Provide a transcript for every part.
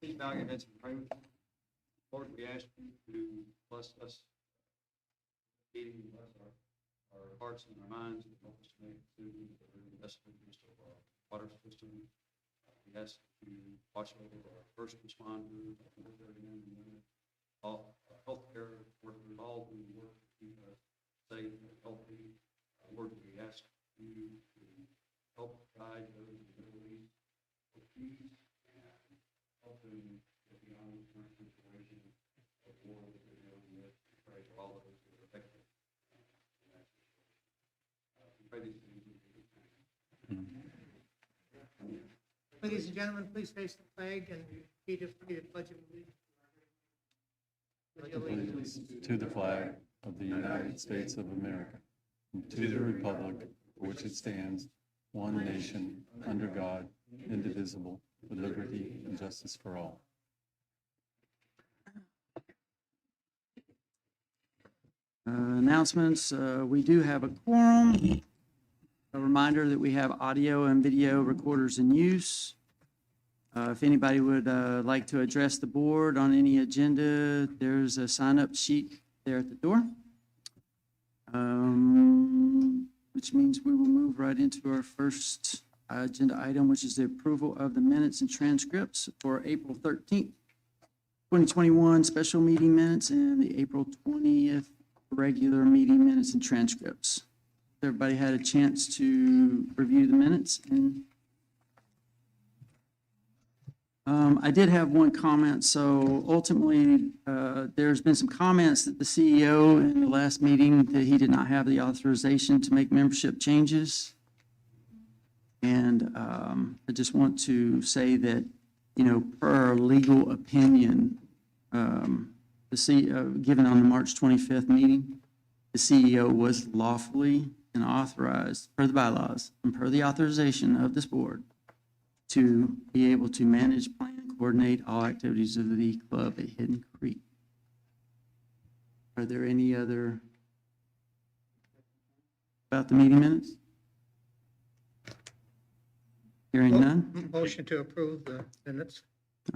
Deep value had some prayer. Lord, we ask you to bless us, feeding us our hearts and our minds, and help us to make food the best of our water system. We ask you to watch over our first responders, all healthcare workers, all who work to keep us safe and healthy. Lord, we ask you to help guide those in the Middle East for peace and help them get beyond the current situation of war that they're dealing with. We pray for all of those who are affected in that situation. We pray these things in Jesus' name. Ladies and gentlemen, please face the flag and repeat after me the Pledge of Allegiance. To the flag of the United States of America, and to the republic for which it stands, one nation, under God, indivisible, with liberty and justice for all. Announcements, we do have a quorum. A reminder that we have audio and video recorders in use. If anybody would like to address the board on any agenda, there's a sign-up sheet there at the door. Which means we will move right into our first agenda item, which is the approval of the minutes and transcripts for April 13th, 2021 special meeting minutes and the April 20th regular meeting minutes and transcripts. Everybody had a chance to review the minutes, and I did have one comment. So ultimately, there's been some comments that the CEO in the last meeting that he did not have the authorization to make membership changes. And I just want to say that, you know, per our legal opinion, the CEO, given on the March 25th meeting, the CEO was lawfully and authorized per the bylaws and per the authorization of this board to be able to manage, plan, and coordinate all activities of the club at Hidden Creek. Are there any other about the meeting minutes? Hearing none? Motion to approve the minutes.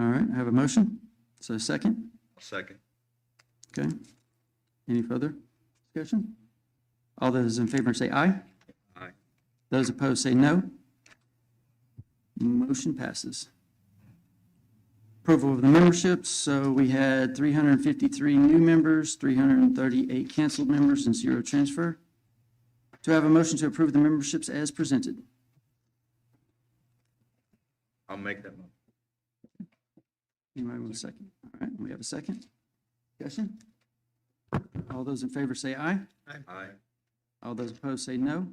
All right, I have a motion. So second? Second. Okay. Any further discussion? All those in favor say aye. Aye. Those opposed say no. Motion passes. Approval of the memberships. So we had 353 new members, 338 canceled members, and 0 transfer. Do I have a motion to approve the memberships as presented? I'll make that motion. Anybody want a second? All right, we have a second. Discussion? All those in favor say aye. Aye. All those opposed say no.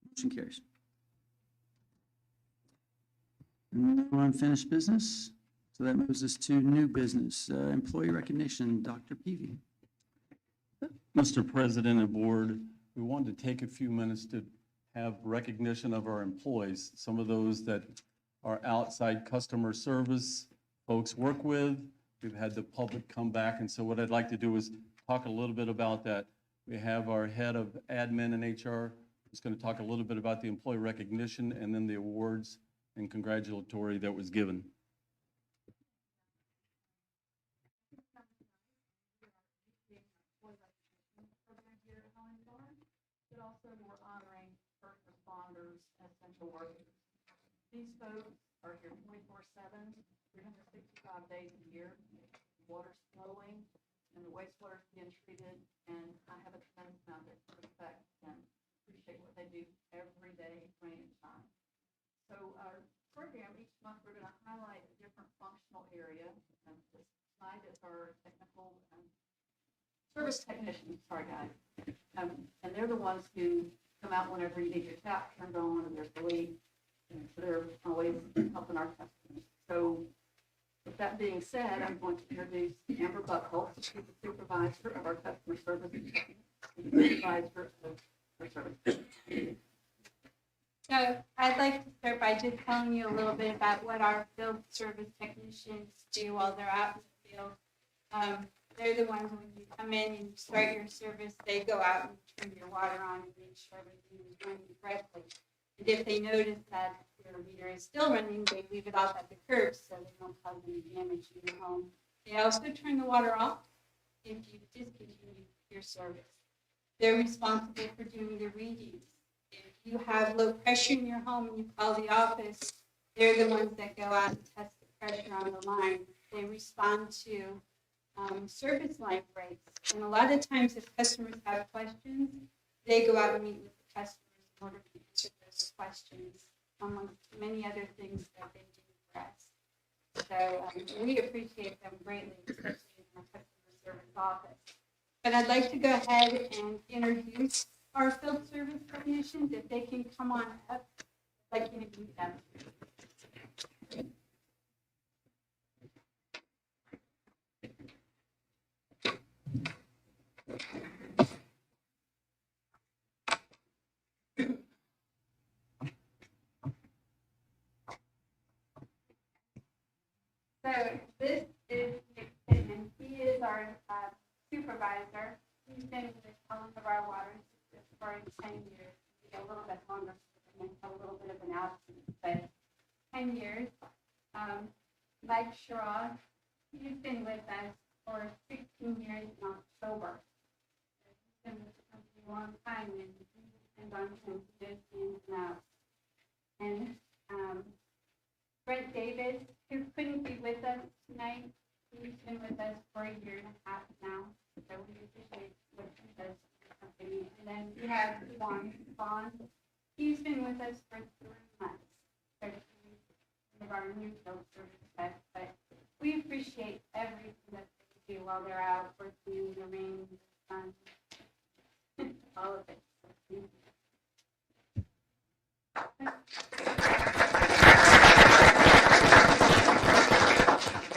Motion carries. No unfinished business, so that moves us to new business. Employee recognition, Dr. Peavy. Mr. President and Board, we wanted to take a few minutes to have recognition of our employees, some of those that our outside customer service folks work with. We've had the public come back, and so what I'd like to do is talk a little bit about that. We have our head of admin and HR who's going to talk a little bit about the employee recognition and then the awards and congratulatory that was given. But also we're honoring first responders, essential workers. These folks are here 24/7, 365 days a year. Water's flowing and the wastewater's being treated, and I have a tremendous amount of respect and appreciate what they do every day, rain and shine. So our program, each month, we're going to highlight a different functional area. And this slide is our technical service technicians, sorry guys. And they're the ones who come out whenever you need your tap turned on and there's a leak. And so they're always helping our customers. So with that being said, I'm going to introduce Amber Buckholz, who's the supervisor of our customer service, and the supervisor of our service. So I'd like to start by just telling you a little bit about what our field service technicians do while they're out in the field. They're the ones when you come in and start your service, they go out and turn your water on and make sure everything is running correctly. And if they notice that your meter is still running, they leave it off at the curb so they don't cause any damage in your home. They also turn the water off if you discontinue your service. They're responsible for doing the readings. If you have low pressure in your home and you call the office, they're the ones that go out and test the pressure on the line. They respond to service line breaks. And a lot of times if customers have questions, they go out and meet with the customers in order to answer those questions, amongst many other things that they do for us. So we appreciate them greatly, especially in our customer service office. But I'd like to go ahead and introduce our field service technicians. If they can come on up, I'd like you to meet them. So this is Nick Pittman. He is our supervisor. He's been with Helen of our water system for 10 years, maybe a little bit longer, and a little bit of an absence, but 10 years. Mike Shaw, he's been with us for 16 years in October. He's been with the company a long time, and we depend on him to do the ins and outs. And Brent Davis, who couldn't be with us tonight, he's been with us for a year and a half now, so we appreciate what he does for the company. And then we have Juan Bond. He's been with us for 3 months, so he's one of our new field service techs, but we appreciate everything that they do while they're out working in the rain, the sun, all of it. So thank you.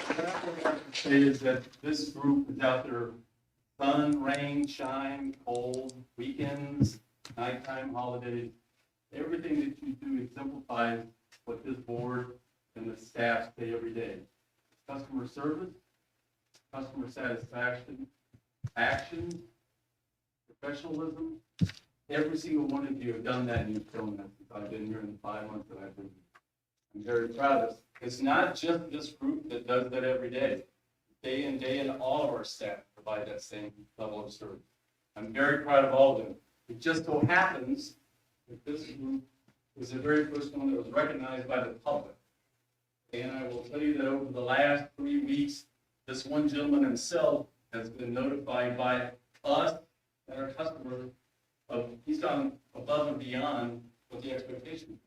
What I would like to say is that this group is out there, sun, rain, shine, cold, weekends, nighttime, holidays. Everything that you do exemplifies what this board and the staff say every day. Customer service, customer satisfaction, action, professionalism. Every single one of you have done that, and you've shown that since I've been here in the 5 months that I've been here. I'm very proud of this. It's not just this group that does that every day. Day in, all of our staff provide that same level of service. I'm very proud of all of them. It just so happens that this group was the very first one that was recognized by the public. And I will tell you that over the last 3 weeks, this one gentleman himself has been notified by us and our customers of, he's gone above and beyond what the expectation.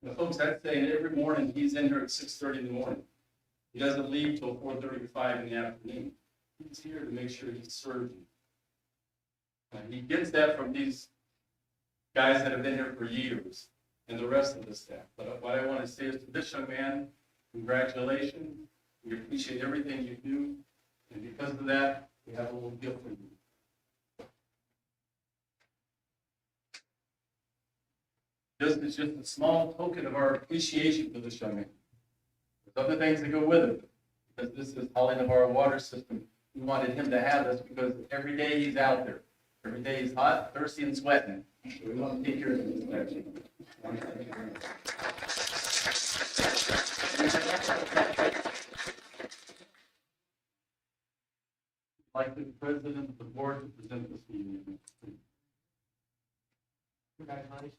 The folks, I'd say every morning, he's in here at 6:30 in the morning. He doesn't leave till 4:30 or 5 in the afternoon. He's here to make sure he serves you. And he gets that from these guys that have been here for years and the rest of the staff. But what I want to say is to this young man, congratulations. We appreciate everything you do. And because of that, we have a little gift for you. This is just a small token of our appreciation for this young man. There's other things that go with it, because this is hauling of our water system. We wanted him to have this because every day he's out there. Every day he's hot, thirsty, and sweating. So we want to take care of this. I'd like the president of the board to present this meeting. Congratulations.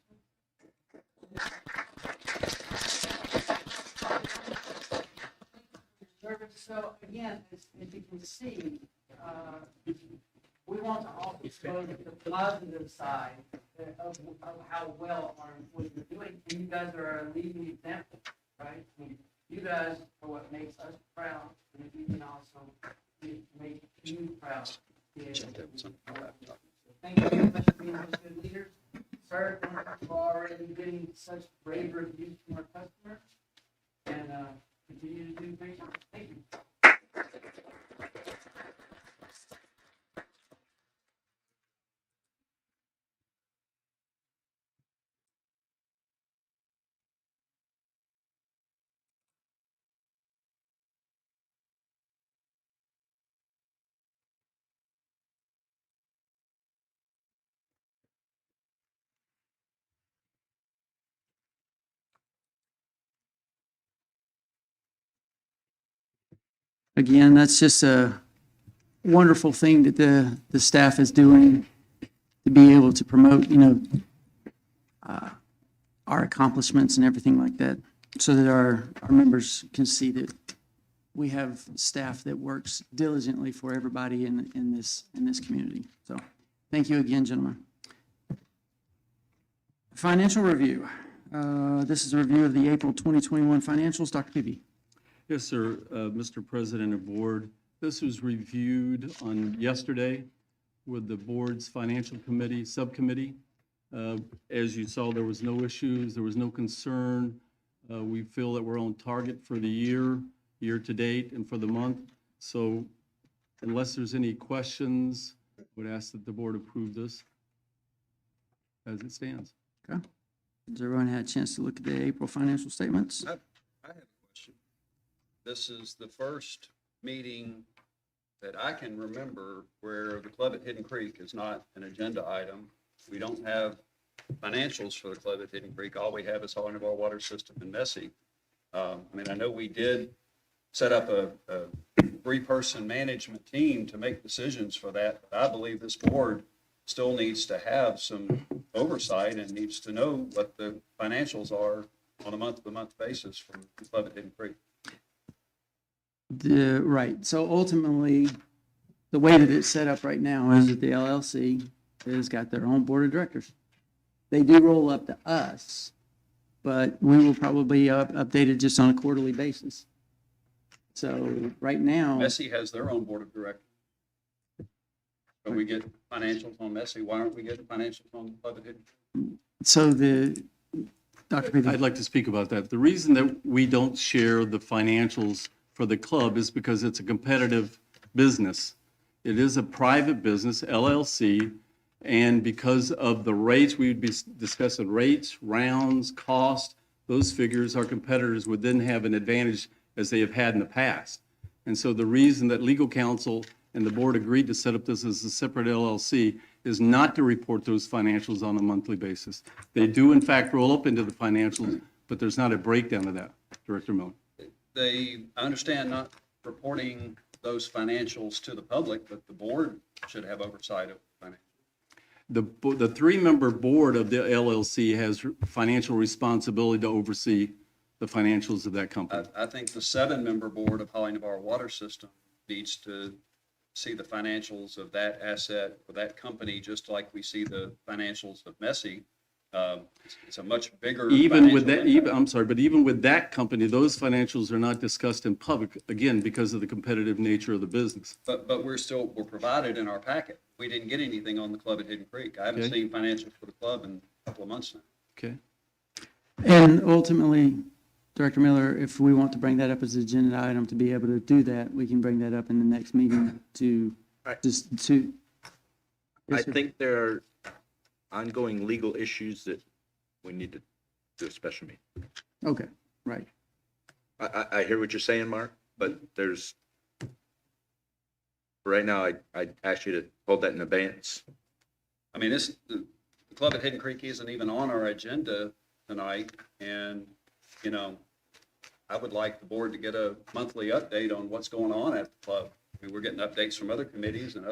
So again, as you can see, we want to also show the positive side of how well our employees are doing. And you guys are a leading example, right? I mean, you guys are what makes us proud, and if you can also make you proud. Yeah. So thank you very much for being such good leaders. Sir, thank you for already getting such great reviews from our customers, and continue to do great job. Thank you. again, that's just a wonderful thing that the staff is doing to be able to promote, our accomplishments and everything like that, so that our members can see that we have staff that works diligently for everybody in this community. So, thank you again, gentlemen. Financial review. This is a review of the April 2021 financials. Dr. Peavy. Yes, sir. Mr. President and Board, this was reviewed on yesterday with the board's financial committee, subcommittee. As you saw, there was no issues, there was no concern. We feel that we're on target for the year to date, and for the month. So unless there's any questions, I would ask that the board approve this as it stands. Okay. Has everyone had a chance to look at the April financial statements? I have a question. This is the first meeting that I can remember where the club at Hidden Creek is not an agenda item. We don't have financials for the club at Hidden Creek. All we have is hauling of our water system in Messy. I mean, I know we did set up a three-person management team to make decisions for that, but I believe this board still needs to have some oversight and needs to know what the financials are on a month-to-month basis from the club at Hidden Creek. Right. So ultimately, the way that it's set up right now is that the LLC has got their own board of directors. They do roll up to us, but we will probably update it just on a quarterly basis. So right now, Messy has their own board of directors. So we get financials on Messy. Why aren't we getting financials on the club at Hidden Creek? so Dr. Peavy. I'd like to speak about that. The reason that we don't share the financials for the club is because it's a competitive business. It is a private business, LLC, and because of the rates, we would be discussing rates, rounds, cost, those figures, our competitors would then have an advantage as they have had in the past. And so the reason that legal counsel and the board agreed to set up this as a separate LLC is not to report those financials on a monthly basis. They do in fact roll up into the financials, but there's not a breakdown of that, Director Miller. I understand not reporting those financials to the public, but the board should have oversight of financials. The three-member board of the LLC has financial responsibility to oversee the financials of that company. I think the 7-member board of Holly Navarre Water System needs to see the financials of that asset or that company, just like we see the financials of Messy. It's a much bigger. Even with that, financial impact. I'm sorry, but even with that company, those financials are not discussed in public, again, because of the competitive nature of the business. But we're provided in our packet. We didn't get anything on the club at Hidden Creek. I haven't Okay. seen financials for the club in a couple of months now. Okay? And ultimately, Director Miller, if we want to bring that up as an agenda item to be able to do that, we can bring that up in the next meeting to Right. just to. I think there are ongoing legal issues that we need to do a special meeting. Okay, right. I hear what you're saying, Mark, but right now, I ask you to hold that in abeyance. I mean, the club at Hidden Creek isn't even on our agenda tonight. And, I would like the board to get a monthly update on what's going on at the club. I mean, we're getting updates from other committees and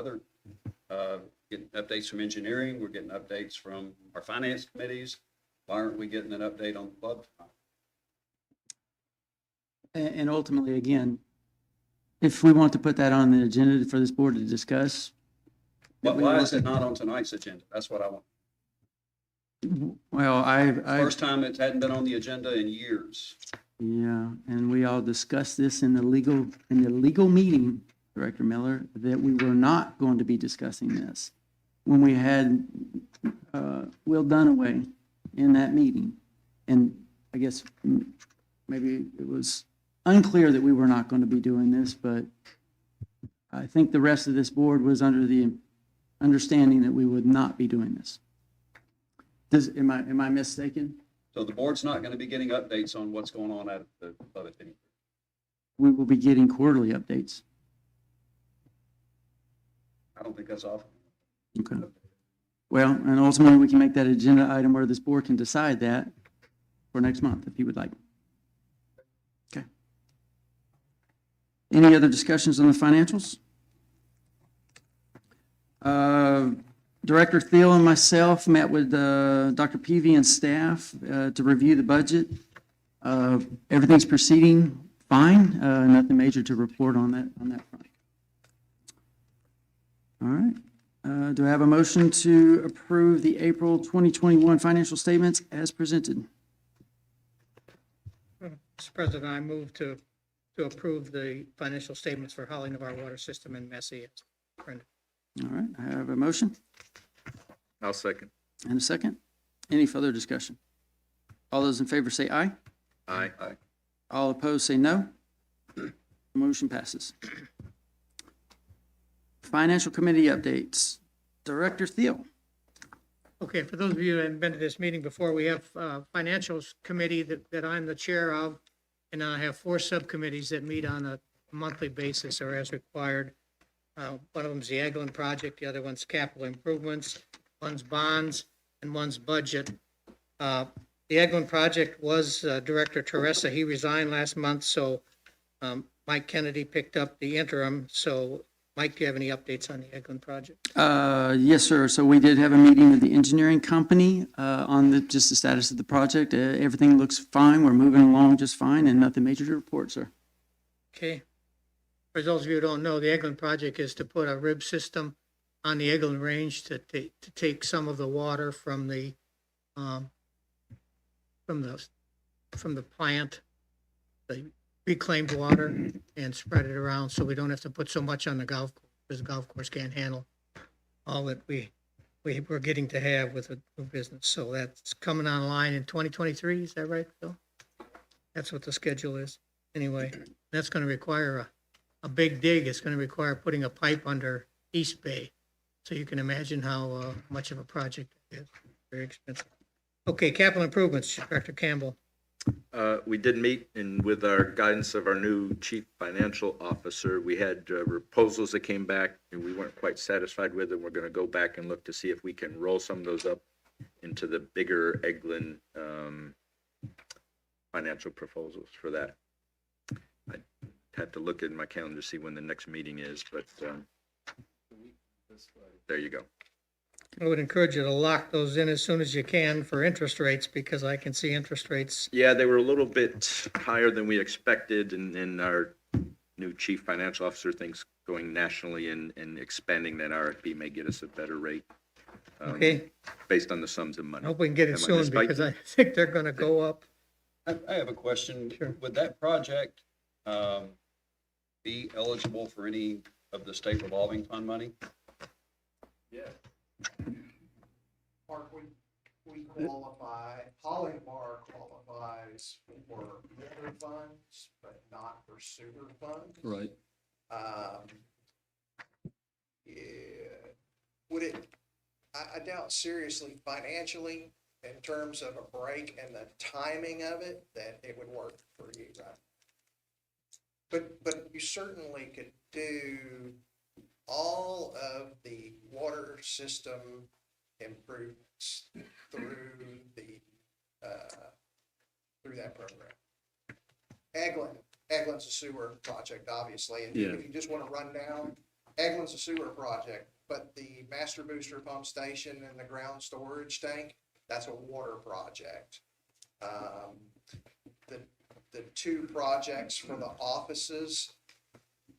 getting updates from engineering. We're getting updates from our finance committees. Why aren't we getting an update on the club tonight? And ultimately, again, if we want to put that on the agenda for this board to discuss. Why is it not on tonight's agenda? That's what I want. Well, I. First time it hadn't been on the agenda in years. Yeah, and we all discussed this in the legal meeting, Director Miller, that we were not going to be discussing this when we had Will Dunaway in that meeting. And I guess maybe it was unclear that we were not going to be doing this, but I think the rest of this board was under the understanding that we would not be doing this. Am I mistaken? So the board's not going to be getting updates on what's going on at the club at Hidden Creek. We will be getting quarterly updates. I don't think that's often. Okay. Well, and ultimately, we can make that agenda item where this board can decide that for next month, if you would like. Okay. Any other discussions on the financials? Director Thiel and myself met with Dr. Peavy and staff to review the budget. Everything's proceeding fine. Nothing major to report on that front. All right. Do I have a motion to approve the April 2021 financial statements as presented? Mr. President, I move to approve the financial statements for Holly Navarre Water System and Messy. Printed. All right, I have a motion I'll second. and a second. Any further discussion? All those in favor say aye. Aye. All opposed say no. Motion passes. Financial Committee updates. Director Thiel. Okay, for those of you that haven't been to this meeting before, we have Financials Committee that I'm the chair of, and I have 4 subcommittees that meet on a monthly basis or as required. One of them's the Eglin project, the other one's capital improvements, one's bonds, and one's budget. The Eglin project was Director Teresa. He resigned last month, so Mike Kennedy picked up the interim. So, Mike, do you have any updates on the Eglin project? Yes, sir. So we did have a meeting with the engineering company on just the status of the project. Everything looks fine. We're moving along just fine and nothing major to report, sir. Okay. For those of you who don't know, the Eglin project is to put a rib system on the Eglin Range to take some of the water from the plant, the reclaimed water, and spread it around so we don't have to put so much on the golf course, because the golf course can't handle all that we're getting to have with a new business. So that's coming online in 2023. Is that right, Phil? That's what the schedule is. Anyway, that's going to require a big dig. It's going to require putting a pipe under East Bay. So you can imagine how much of a project it is. Very expensive. Okay, capital improvements, Director Campbell. We did meet, and with our guidance of our new chief financial officer, we had proposals that came back and we weren't quite satisfied with it. We're going to go back and look to see if we can roll some of those up into the bigger Eglin financial proposals for that. I have to look at my calendar to see when the next meeting is, but there you go. I would encourage you to lock those in as soon as you can for interest rates, because I can see interest rates. Yeah, they were a little bit higher than we expected, and our new chief financial officer thinks going nationally and expanding that RFP may get us a better rate. Okay. Based on the sums of I money. hope we can get it Am I soon, misspeaking? because I think they're going to go up. I have a question. Sure. Would that project be eligible for any of the state revolving fund money? Mark, we qualify, Holly Bar qualifies for water funds, but not for sewer funds. Right. Yeah, would it, I doubt seriously financially, in terms of a break and the timing of it, that it would work for you, right? But you certainly could do all of the water system improvements through that program. Eglin's a sewer project, obviously, and Yeah. if you just want to run down, Eglin's a sewer project, but the master booster pump station and the ground storage tank, that's a water project. The 2 projects for the offices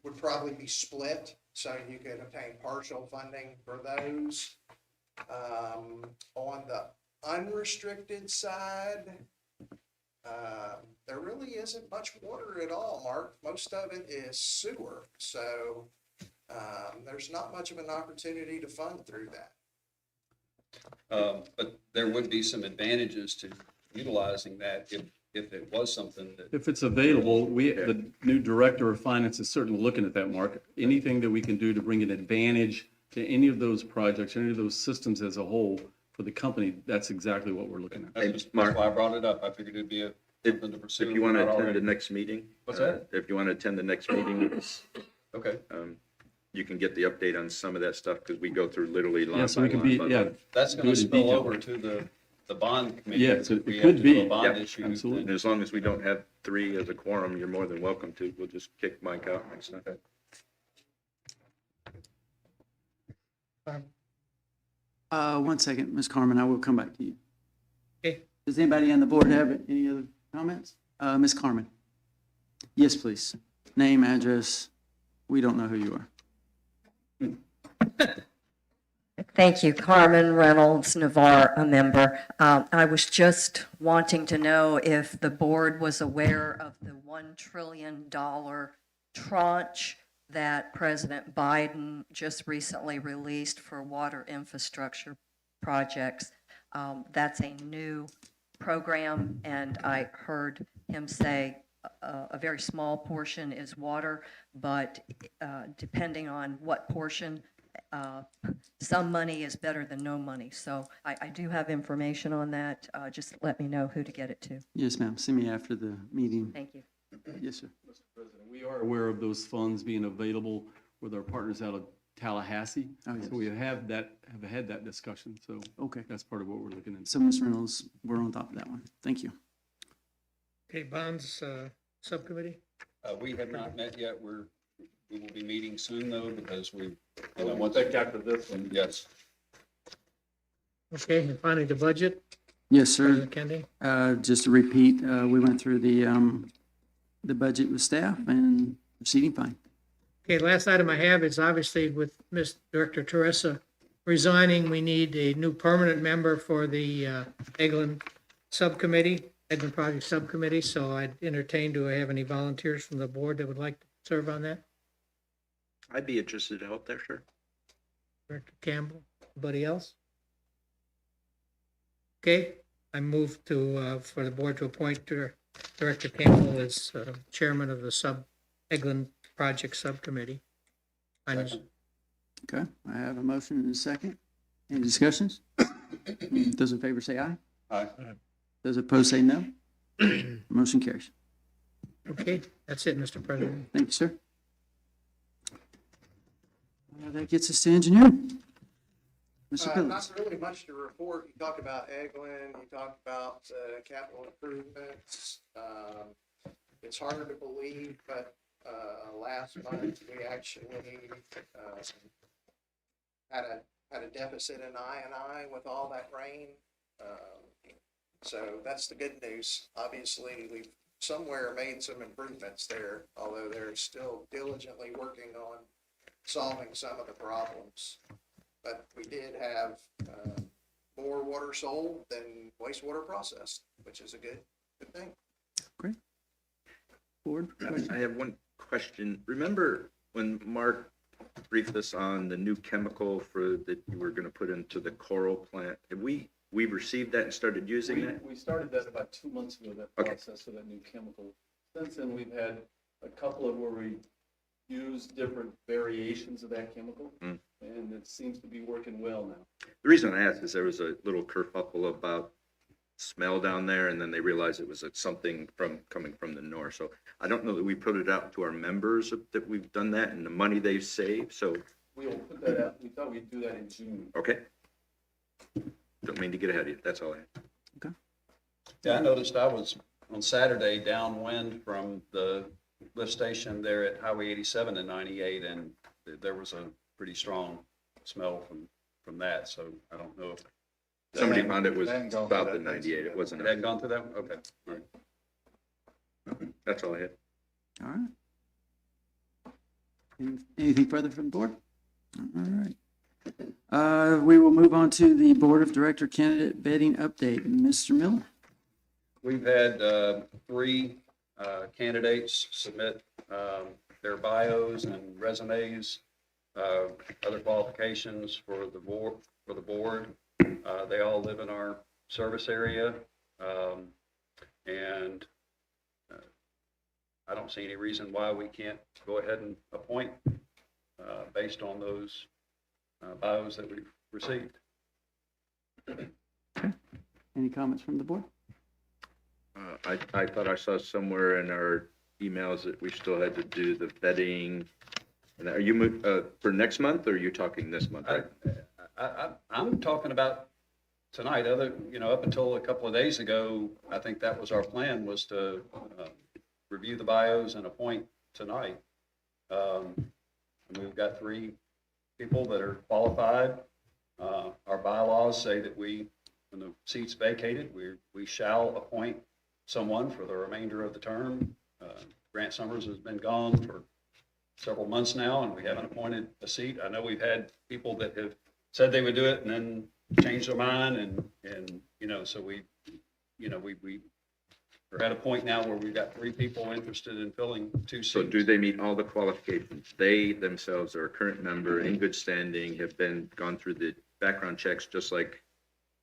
would probably be split, so you could obtain partial funding for those. On the unrestricted side, there really isn't much water at all, Mark. Most of it is sewer, so there's not much of an opportunity to fund through that. But there would be some advantages to utilizing that if it was something that. If it's available, the new director of finance is certainly looking at that, Mark. Anything that we can do to bring an advantage to any of those projects, any of those systems as a whole for the company, that's exactly what we're looking at. That's Mark. why I brought it up. I figured it'd be something to pursue. If you want to Not attend already. the next meeting. What's that? If you want to attend the next meeting, Okay, you can get the update on some of that stuff, because we go through literally line Yeah, so by we can line be, by yeah, line. that's Do gonna it in spill detail. over to the bond committee. Yes, if it we could have to do a be. bond Yep, issue, absolutely. And as long as we don't have 3 as a quorum, you're more than welcome to. We'll just kick Mike out next time. One second, Ms. Carmen, I will come back to you. Okay. Does anybody on the board have any other comments? Ms. Carmen? Yes, please. Name, address. We don't know who you are. Thank you. Carmen Reynolds, Navarre, a member. I was just wanting to know if the board was aware of the $1 trillion tranche that President Biden just recently released for water infrastructure projects. That's a new program, and I heard him say a very small portion is water, but depending on what portion, some money is better than no money. So I do have information on that. Just let me know who to get it to. Yes, ma'am. See me after the meeting. Thank you. Yes, sir. Mr. President, we are aware of those funds being available with our partners out of Tallahassee. Oh, yes. So we have had that discussion, so Okay. that's part of what we're looking into. So, Ms. Reynolds, we're on top of that one. Thank you. Okay, bonds, subcommittee? we have not met yet. We will be meeting soon though, because We'll take after this one. yes. Okay, and finally, the budget, Yes, sir. President Kennedy? Just to repeat, we went through the budget with staff and proceeding fine. Okay, last item I have is obviously with Ms. Director Teresa resigning, we need a new permanent member for the Eglin Project Subcommittee. So I'd entertain, do I have any volunteers from the board that would like to serve on that? I'd be interested to help there, sure. Director Campbell, anybody else? Okay, I move to, for the board to appoint Director Campbell as chairman of the Eglin Project Subcommittee. Finance. Okay, I have a motion and a second. Any discussions? Those in favor say aye. Aye. Those opposed say no. Motion carries. Okay, that's it, Mr. President. Thank you, sir. That gets us to engineering. Mr. Phillips. Not really much to report. You talked about Eglin, you talked about capital improvements. It's hard to believe, but last month we actually had a deficit in I&I with all that rain. So that's the good news. Obviously, we've somewhere made some improvements there, although they're still diligently working on solving some of the problems. But we did have more water sold than wastewater processed, which is a good thing. Great. Board? I have one question. Remember when Mark briefed us on the new chemical that you were gonna put into the coral plant? Have we received that and started using that? We started that about 2 months ago, that Okay. process of that new chemical. Since then, we've had a couple of where we use different variations of that chemical, and it seems to be working well now. The reason I asked is there was a little kerfuffle about smell down there, and then they realized it was something coming from the north. So I don't know that we put it out to our members that we've done that and the money they've saved. So, We will put that out, we thought we'd do that in June. okay. Don't mean to get ahead of you. That's all I had. Yeah, I noticed I was on Saturday downwind from the lift station there at Highway 87 and 98, and there was a pretty strong smell from that, so I don't know if Somebody found it was about the 98. It wasn't. it hadn't gone through that one? Okay, all right. That's all I had. All right. Anything further from the board? All right. We will move on to the Board of Director candidate vetting update. Mr. Miller? We've had 3 candidates submit their bios and resumes, other qualifications for the board. They all live in our service area, and I don't see any reason why we can't go ahead and appoint based on those bios that we've received. Any comments from the board? I thought I saw somewhere in our emails that we still had to do the vetting. And are you for next month, or are you talking this month? Right? I'm talking about tonight, up until a couple of days ago, I think that was our plan, was to review the bios and appoint tonight. And we've got 3 people that are qualified. Our bylaws say that when the seat's vacated, we shall appoint someone for the remainder of the term. Grant Summers has been gone for several months now, and we haven't appointed a seat. I know we've had people that have said they would do it and then changed their mind, and so we're at a point now where we've got 3 people interested in filling 2 seats. So do they meet all the qualifications? They themselves are a current member, in good standing, have gone through the background checks just like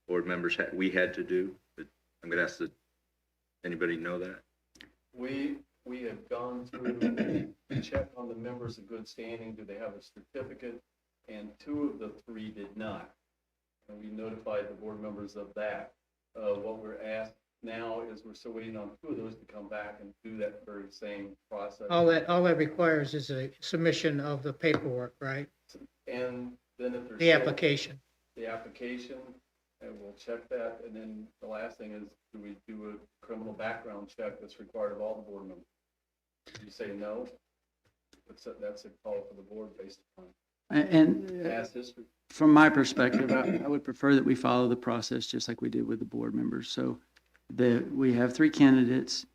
board members we had to do? I'm gonna ask anybody know that? We have gone through, checked on the members of good standing, do they have a certificate? And 2 of the 3 did not. And we notified the board members of that. What we're asked now is we're still waiting on 2 of those to come back and do that very same process. All that requires is a submission of the paperwork, right? And then if there's The application. the application, and we'll check that. And then the last thing is, do we do a criminal background check that's required of all the board members? If you say no, that's a call for the board based upon And past history. from my perspective, I would prefer that we follow the process just like we did with the board members. So we have 3 candidates.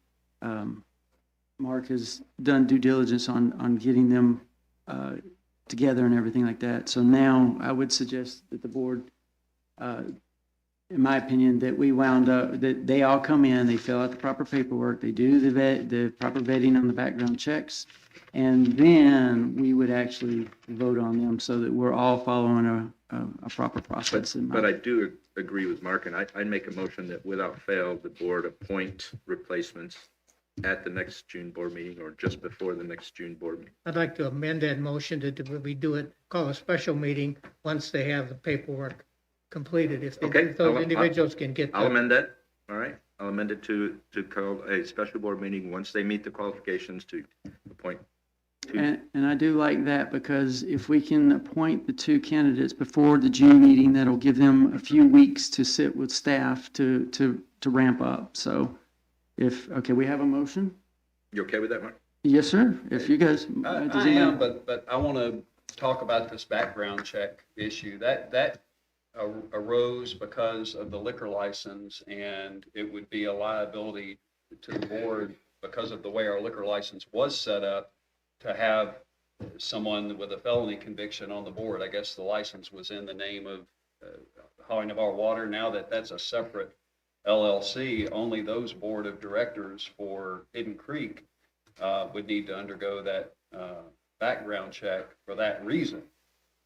Mark has done due diligence on getting them together and everything like that. So now I would suggest that the board, in my opinion, that we wound up, that they all come in, they fill out the proper paperwork, they do the proper vetting on the background checks, and then we would actually vote on them so that we're all following a proper process. But I do agree with Mark, and I'd make a motion that without fail, the board appoint replacements at the next June board meeting or just before the next June board meeting. I'd like to amend that motion to call a special meeting once they have the paperwork completed. If those individuals can get I'll that. amend that, all right? I'll amend it to call a special board meeting once they meet the qualifications to appoint 2. And I do like that because if we can appoint the 2 candidates before the June meeting, that'll give them a few weeks to sit with staff to ramp up. So okay, we have a motion? You okay with that, Mark? Yes, sir. If you guys. I am, but I want to talk about this background check issue. That arose because of the liquor license, and it would be a liability to the board because of the way our liquor license was set up to have someone with a felony conviction on the board. I guess the license was in the name of Holly Navarre Water. Now that's a separate LLC, only those board of directors for Hidden Creek would need to undergo that background check for that reason.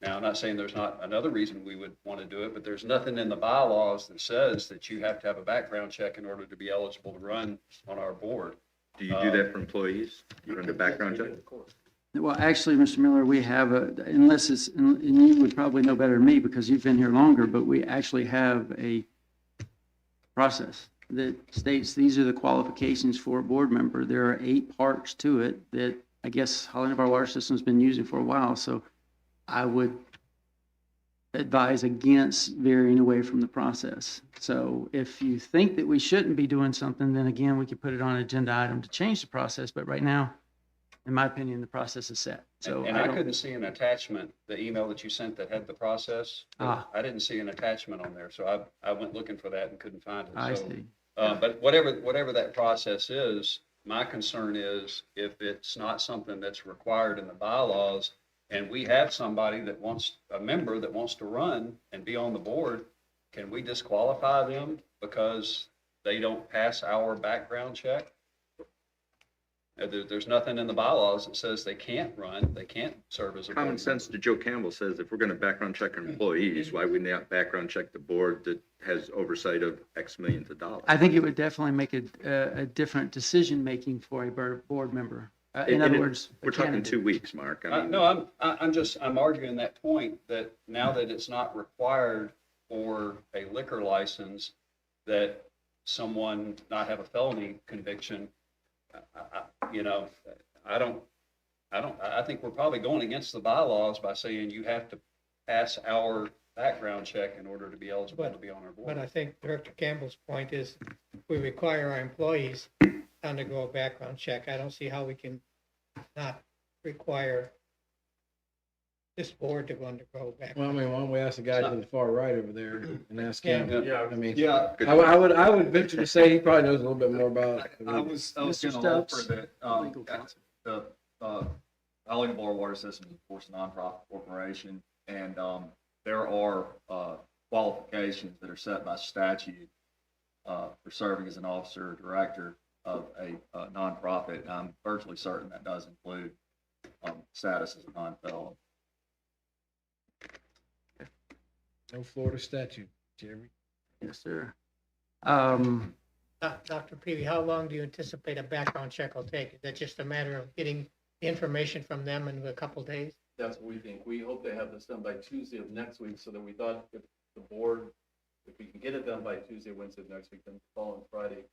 Now, I'm not saying there's not another reason we would want to do it, but there's nothing in the bylaws that says that you have to have a background check in order to be eligible to run on our board. Do you do that for employees? You run the background check? Of course. Well, actually, Mr. Miller, we have unless it's, and you would probably know better than me because you've been here longer, but we actually have a process that states these are the qualifications for a board member. There are 8 parts to it that I guess Holly Navarre Water System's been using for a while. So I would advise against veering away from the process. So if you think that we shouldn't be doing something, then again, we could put it on an agenda item to change the process. But right now, in my opinion, the process is set. So And I couldn't see an attachment, the email that you sent that had the process. Ah. I didn't see an attachment on there, so I went looking for that and couldn't find it. I So, see. But whatever that process is, my concern is if it's not something that's required in the bylaws, and we have somebody a member that wants to run and be on the board, can we disqualify them because they don't pass our background check? There's nothing in the bylaws that says they can't run, they can't serve as a board Common member. sense to Joe Campbell says if we're going to background check employees, why wouldn't they background check the board that has oversight of X millions of dollars? I think it would definitely make a different decision-making for a board member. In And other words, a we're talking candidate. 2 weeks, Mark. I mean, No, I'm arguing that point that now that it's not required for a liquor license that someone not have a felony conviction, I think we're probably going against the bylaws by saying you have to pass our background check in order to be eligible to be on our But board. I think Director Campbell's point is, we require our employees to undergo a background check. I don't see how we can not require this board to undergo a Well, I background. mean, why don't we ask the guy to the far right over there and ask him? Yeah. I mean, Yeah. I would venture to say he probably knows a little bit more about it. I was Mr. gonna offer Stubbs, that, legal counsel. the, Allegheny Board of Water Systems is, of course, a nonprofit corporation, and, there are, qualifications that are set by statute, for serving as an officer or director of a nonprofit. I'm virtually certain that does include, status as a non-felon. No Florida statute, Jeremy. Yes, sir. Dr. Peavy, how long do you anticipate a background check will take? Is that just a matter of getting the information from them in a couple days? That's what we think. We hope they have this done by Tuesday of next week, so that we thought if the board, if we can get it done by Tuesday, Wednesday of next week, then the following Friday,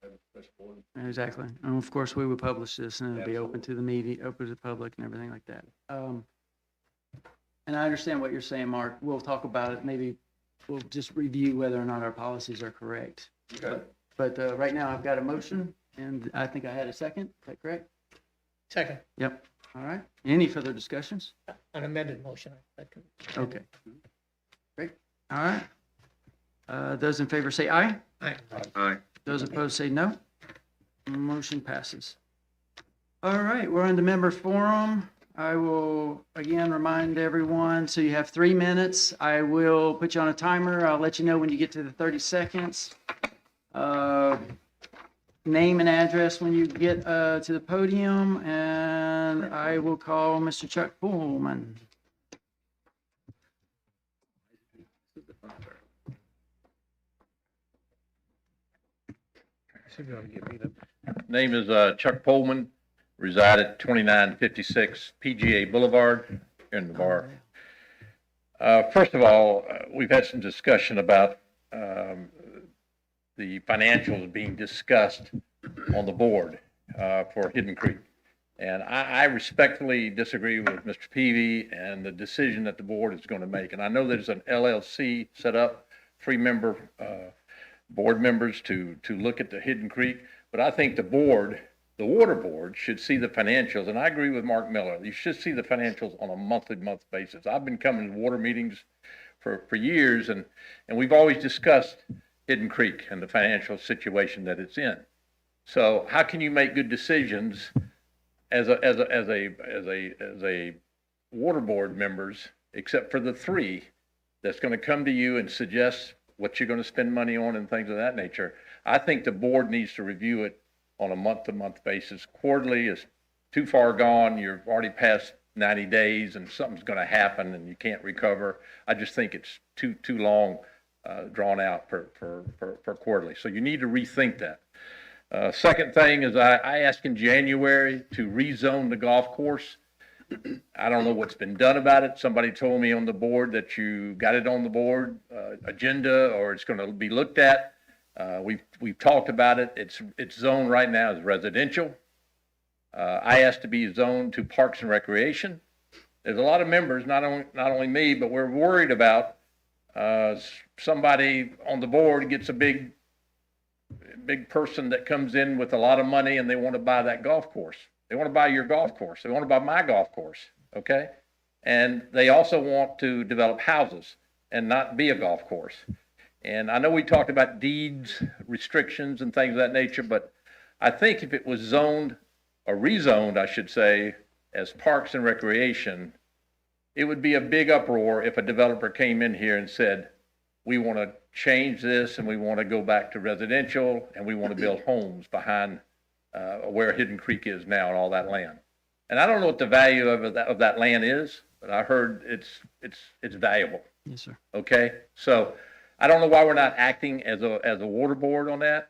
have a special board. Exactly. And of course, we would publish this and it'll be open to the media, open to the public and everything like that. And I understand what you're saying, Mark. We'll talk about it. Maybe we'll just review whether or not our policies are correct. Okay. But right now I've got a motion and I think I had a second. Is that correct? Second, Yep. All right. Any further discussions? an amended motion. Okay. Great. All right. Those in favor say aye. Aye. Those opposed say no. Motion passes. All right, we're on the member forum. I will again remind everyone, so you have 3 minutes. I will put you on a timer. I'll let you know when you get to the 30 seconds. Name and address when you get to the podium, and I will call Mr. Chuck Pullman. Name is Chuck Pullman, reside at 2956 PGA Boulevard here in Navarre. First of all, we've had some discussion about the financials being discussed on the board for Hidden Creek. And I respectfully disagree with Mr. Peavy and the decision that the board is going to make. And I know there's an LLC set up, 3-member board members to look at the Hidden Creek. But I think the board, the water board, should see the financials. And I agree with Mark Miller. You should see the financials on a month basis. I've been coming to water meetings for years, and we've always discussed Hidden Creek and the financial situation that it's in. So how can you make good decisions as a water board members, except for the 3 that's going to come to you and suggest what you're going to spend money on and things of that nature? I think the board needs to review it on a month-to-month basis. Quarterly is too far gone. You're already past 90 days and something's going to happen and you can't recover. I just think it's too long drawn out for quarterly. So you need to rethink that. Second thing is I asked in January to rezone the golf course. I don't know what's been done about it. Somebody told me on the board that you got it on the board agenda, or it's going to be looked at. We've talked about it. It's zoned right now as residential. I asked to be zoned to Parks and Recreation. There's a lot of members, not only me, but we're worried about somebody on the board gets a big person that comes in with a lot of money and they want to buy that golf course. They want to buy your golf course. They want to buy my golf course, okay? And they also want to develop houses and not be a golf course. And I know we talked about deeds, restrictions and things of that nature, but I think if it was zoned or rezoned, I should say, as Parks and Recreation, it would be a big uproar if a developer came in here and said, we want to change this and we want to go back to residential and we want to build homes behind where Hidden Creek is now and all that land. And I don't know what the value of that land is, but I heard it's valuable. Yes, sir. Okay, so I don't know why we're not acting as a water board on that.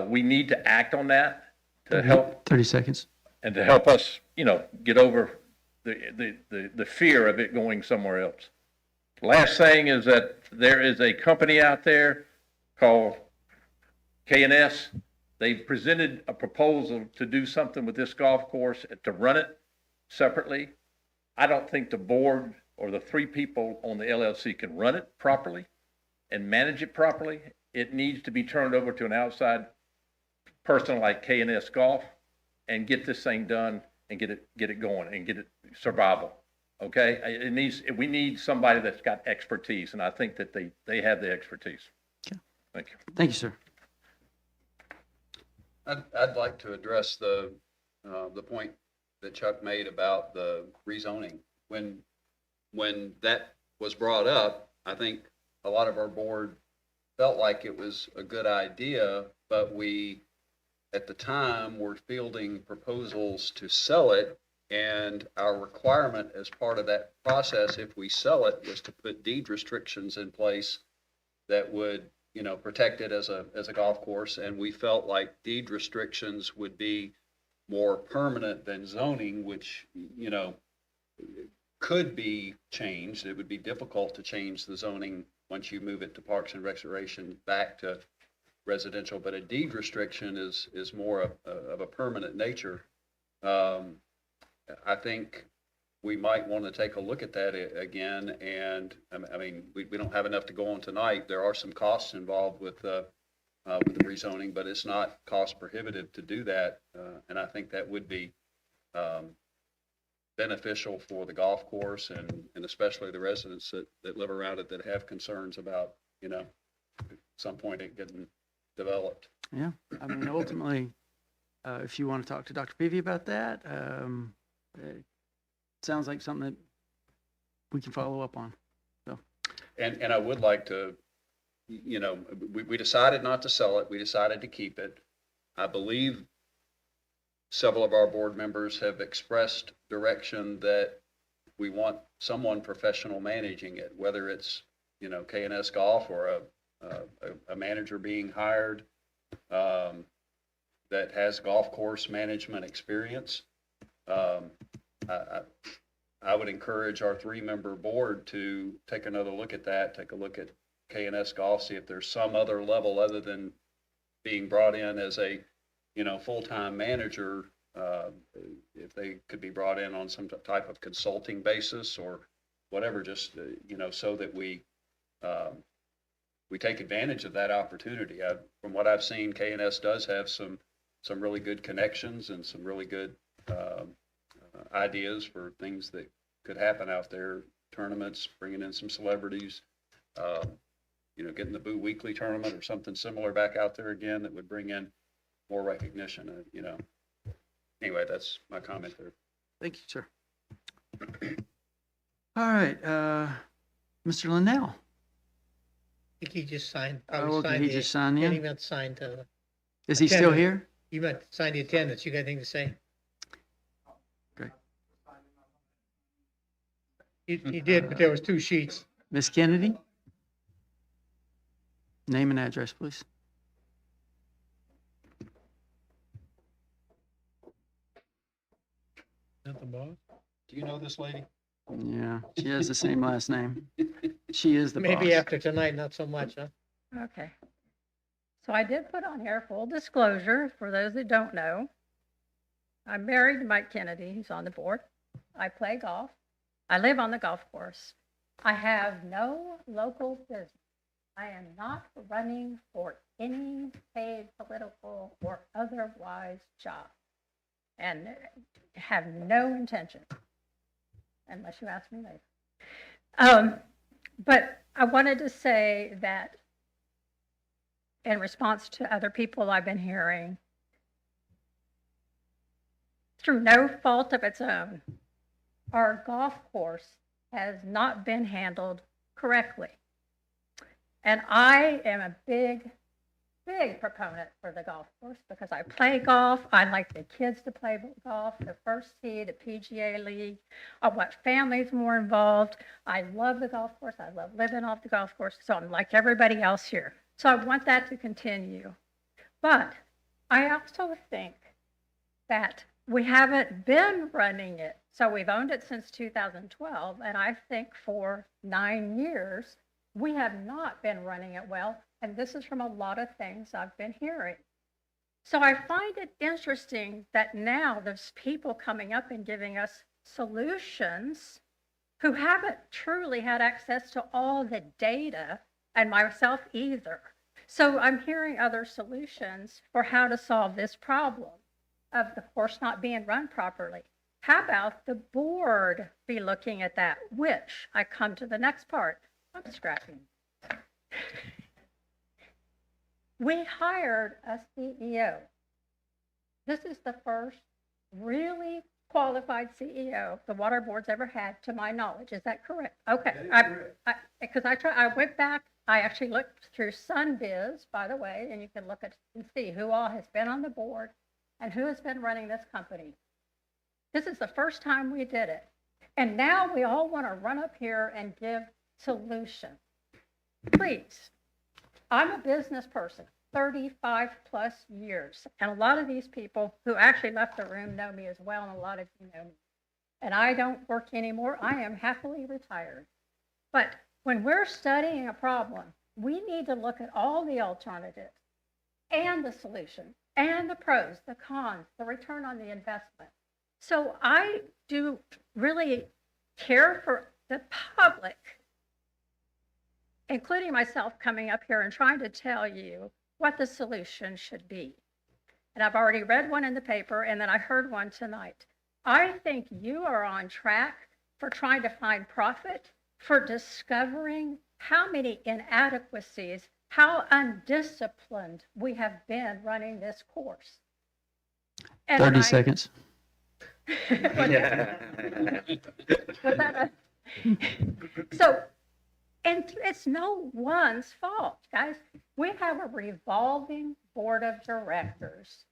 We need to act on that to help 30 seconds. and to help us, get over the fear of it going somewhere else. Last thing is that there is a company out there called K&S. They've presented a proposal to do something with this golf course, to run it separately. I don't think the board or the 3 people on the LLC can run it properly and manage it properly, it needs to be turned over to an outside person like K&S Golf and get this thing done and get it going and get it survival. Okay? We need somebody that's got expertise, and I think that they have the expertise. Okay. Thank you. Thank you, sir. I'd like to address the point that Chuck made about the rezoning. When that was brought up, I think a lot of our board felt like it was a good idea, but we, at the time, were fielding proposals to sell it, and our requirement as part of that process, if we sell it, was to put deed restrictions in place that would, protect it as a golf course, and we felt like deed restrictions would be more permanent than zoning, which, could be changed. It would be difficult to change the zoning once you move it to Parks and Recreation back to residential, but a deed restriction is more of a permanent nature. I think we might want to take a look at that again, and I mean, we don't have enough to go on tonight. There are some costs involved with the rezoning, but it's not cost prohibitive to do that, and I think that would be beneficial for the golf course and especially the residents that live around it that have concerns about, at some point it getting developed. Yeah, I mean, ultimately, if you want to talk to Dr. Peavy about that, it sounds like something that we can follow up on. So, and I would like to, we decided not to sell it. We decided to keep it. I believe several of our board members have expressed direction that we want someone professional managing it, whether it's, K&S Golf or a manager being hired that has golf course management experience. I would encourage our 3-member board to take another look at that, take a look at K&S Golf, see if there's some other level other than being brought in as a, full-time manager, if they could be brought in on some type of consulting basis or whatever, just, so that we take advantage of that opportunity. From what I've seen, K&S does have some really good connections and some really good ideas for things that could happen out there, tournaments, bringing in some celebrities, getting the Boo Weekly tournament or something similar back out there again that would bring in more recognition, Anyway, that's my comment there. thank you, sir. All right, Mr. Linnell. I think he just signed. Oh, okay, he just signed Yeah, in? he meant signed the. Is he still attendance. here? You meant sign the attendance. You got anything to say? Great. He did, but there was 2 sheets. Miss Kennedy? Name and address, please. Not the boss? Do you know this lady? Yeah, she has the same last name. She is the boss. Maybe after tonight, not so much, huh? Okay. So I did put on here full disclosure for those that don't know. I'm married to Mike Kennedy, who's on the board. I play golf. I live on the golf course. I have no local business. I am not running for any paid political or otherwise job and have no intention, unless you ask me later. But I wanted to say that in response to other people I've been hearing, through no fault of its own, our golf course has not been handled correctly. And I am a big proponent for the golf course because I play golf. I like the kids to play golf, the first tee, the PGA League. I want families more involved. I love the golf course. I love living off the golf course. So I'm like everybody else here. So I want that to continue. But I also think that we haven't been running it. So we've owned it since 2012. And I think for 9 years, we have not been running it well. And this is from a lot of things I've been hearing. So I find it interesting that now there's people coming up and giving us solutions who haven't truly had access to all the data, and myself either. So I'm hearing other solutions for how to solve this problem of the course not being run properly. How about the board be looking at that? Which I come to the next part. I'm scrapping. We hired a CEO. This is the first really qualified CEO the water board's ever had, to my knowledge. Is that correct? Okay. Because I went back, I actually looked through SunBiz, by the way, and you can look at and see who all has been on the board and who has been running this company. This is the first time we did it. And now we all want to run up here and give solutions. Please, I'm a business person, 35 plus years. And a lot of these people who actually left the room know me as well, and a lot of you know me. And I don't work anymore. I am happily retired. But when we're studying a problem, we need to look at all the alternatives and the solution and the pros, the cons, the return on the investment. So I do really care for the public, including myself, coming up here and trying to tell you what the solution should be. And I've already read one in the paper, and then I heard one tonight. I think you are on track for trying to find profit, for discovering how many inadequacies, how undisciplined we have been running this course. And 30 seconds. So, and it's no one's fault, guys. We have a revolving board of directors.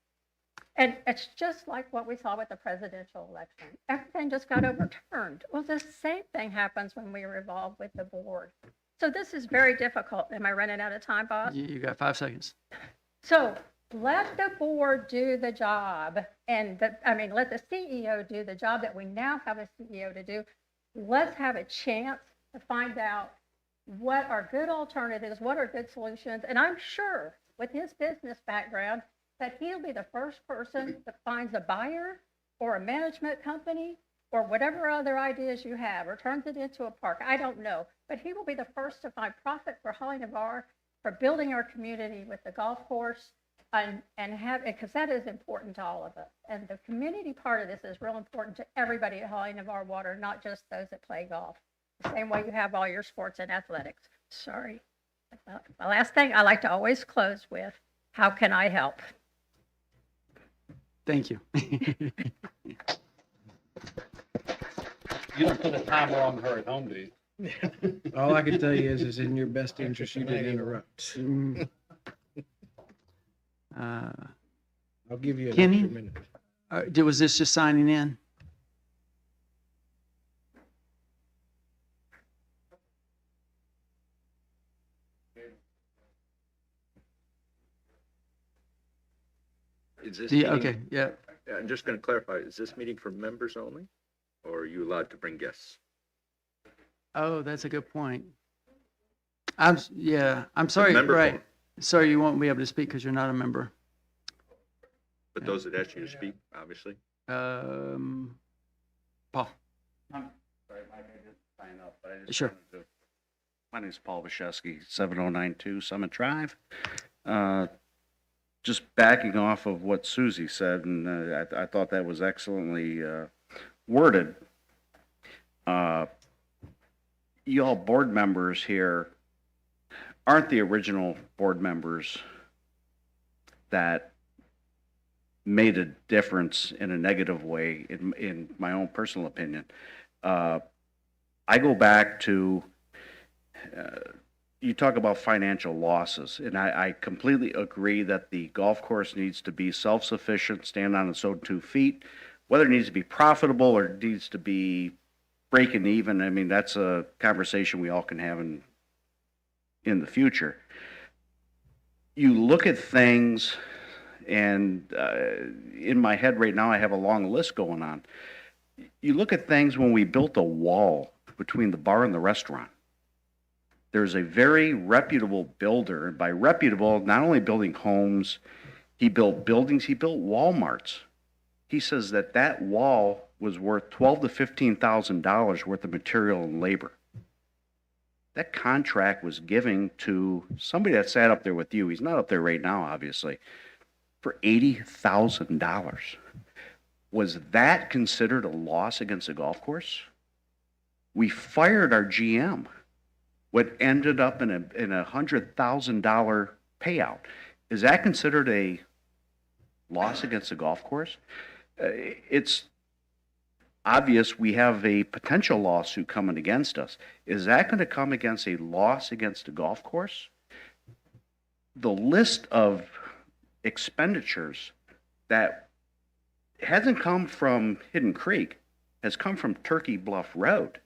And it's just like what we saw with the presidential election. Everything just got overturned. Well, the same thing happens when we revolve with the board. So this is very difficult. Am I running out of time, boss? You got 5 seconds. So let the board do the job, and let the CEO do the job that we now have a CEO to do. Let's have a chance to find out what are good alternatives, what are good solutions. And I'm sure with his business background that he'll be the first person that finds a buyer or a management company or whatever other ideas you have, or turns it into a park. I don't know, but he will be the first to find profit for Holly Navarre, for building our community with the golf course, and have, because that is important to all of us. And the community part of this is real important to everybody at Holly Navarre Water, not just those that play golf. The same way you have all your sports and athletics. Sorry. My last thing I like to always close with, how can I help? Thank you. You don't put a timer on her at home, do you? All I can tell you is it's in your best interest you didn't interrupt. I'll give you an Kenny? extra minute. Was this just signing in? Is this Yeah, meeting- okay, yeah. I'm just going to clarify, is this meeting for members only? Or are you allowed to bring guests? Oh, that's a good point. I'm sorry, member right. form. Sorry, you won't be able to speak because you're not a member. But those that ask you to speak, obviously. Paul. I'm sorry, Mike, I did sign up, but I just Sure. wanted to- My name is Paul Bashewski, 7092 Summit Drive. Just backing off of what Susie said, and I thought that was excellently worded. You all board members here aren't the original board members that made a difference in a negative way, in my own personal opinion. I go back to, you talk about financial losses, and I completely agree that the golf course needs to be self-sufficient, stand on its own 2 feet. Whether it needs to be profitable or it needs to be breaking even, I mean, that's a conversation we all can have in the future. You look at things, and in my head right now, I have a long list going on. You look at things when we built a wall between the bar and the restaurant. There's a very reputable builder, and by reputable, not only building homes, he built buildings, he built Walmarts. He says that wall was worth $12,000 to $15,000 worth of material and labor. That contract was given to somebody that sat up there with you. He's not up there right now, obviously, for $80,000. Was that considered a loss against a golf course? We fired our GM. What ended up in a $100,000 payout. Is that considered a loss against a golf course? It's obvious we have a potential lawsuit coming against us. Is that going to come against a loss against a golf course? The list of expenditures that hasn't come from Hidden Creek, has come from Turkey Bluff Road.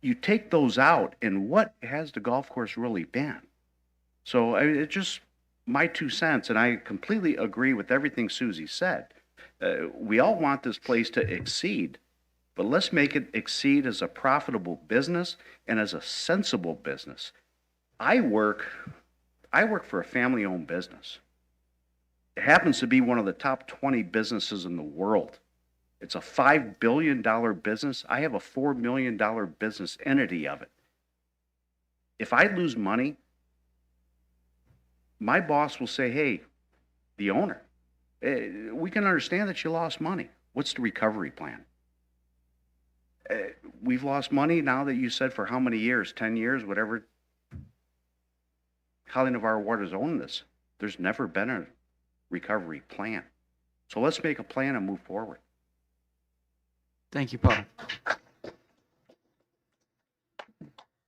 You take those out, and what has the golf course really been? So it's just my 2 cents, and I completely agree with everything Susie said. We all want this place to exceed, but let's make it exceed as a profitable business and as a sensible business. I work for a family-owned business. It happens to be one of the top 20 businesses in the world. It's a $5 billion business. I have a $4 million business entity of it. If I lose money, my boss will say, hey, the owner, we can understand that you lost money. What's the recovery plan? We've lost money now that you said for how many years, 10 years, whatever. Holly Navarro Water's owned this. There's never been a recovery plan. So let's make a plan and move forward. Thank you, Paul.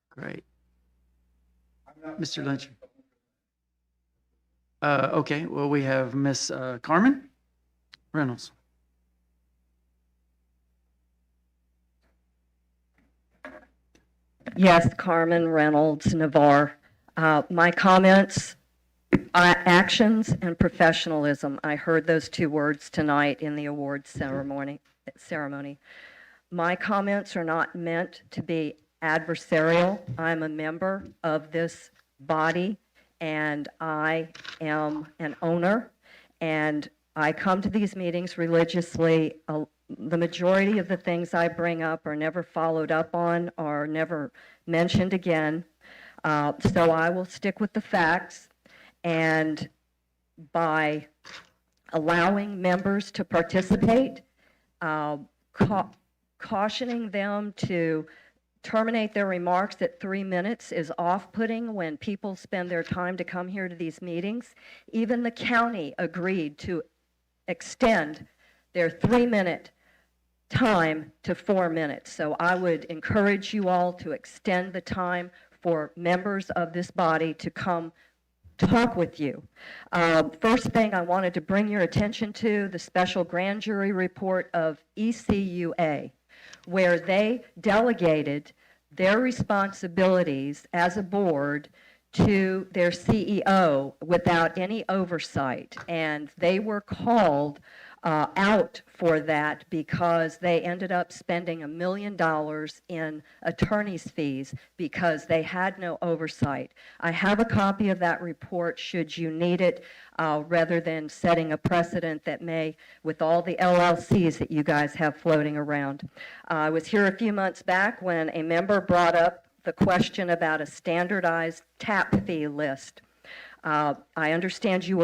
Great. Mr. Lynch. Okay, well, we have Miss Carmen Reynolds. Yes, Carmen Reynolds, Navarre. My comments, actions and professionalism. I heard those 2 words tonight in the awards ceremony. My comments are not meant to be adversarial. I'm a member of this body, and I am an owner, and I come to these meetings religiously. The majority of the things I bring up are never followed up on or never mentioned again. So I will stick with the facts, and by allowing members to participate, cautioning them to terminate their remarks at 3 minutes is off-putting when people spend their time to come here to these meetings. Even the county agreed to extend their 3-minute time to 4 minutes. So I would encourage you all to extend the time for members of this body to come talk with you. First thing I wanted to bring your attention to, the special grand jury report of Ecua, where they delegated their responsibilities as a board to their CEO without any oversight. And they were called out for that because they ended up spending $1 million in attorney's fees because they had no oversight. I have a copy of that report should you need it, rather than setting a precedent that may, with all the LLCs that you guys have floating around. I was here a few months back when a member brought up the question about a standardized tap fee list. I understand you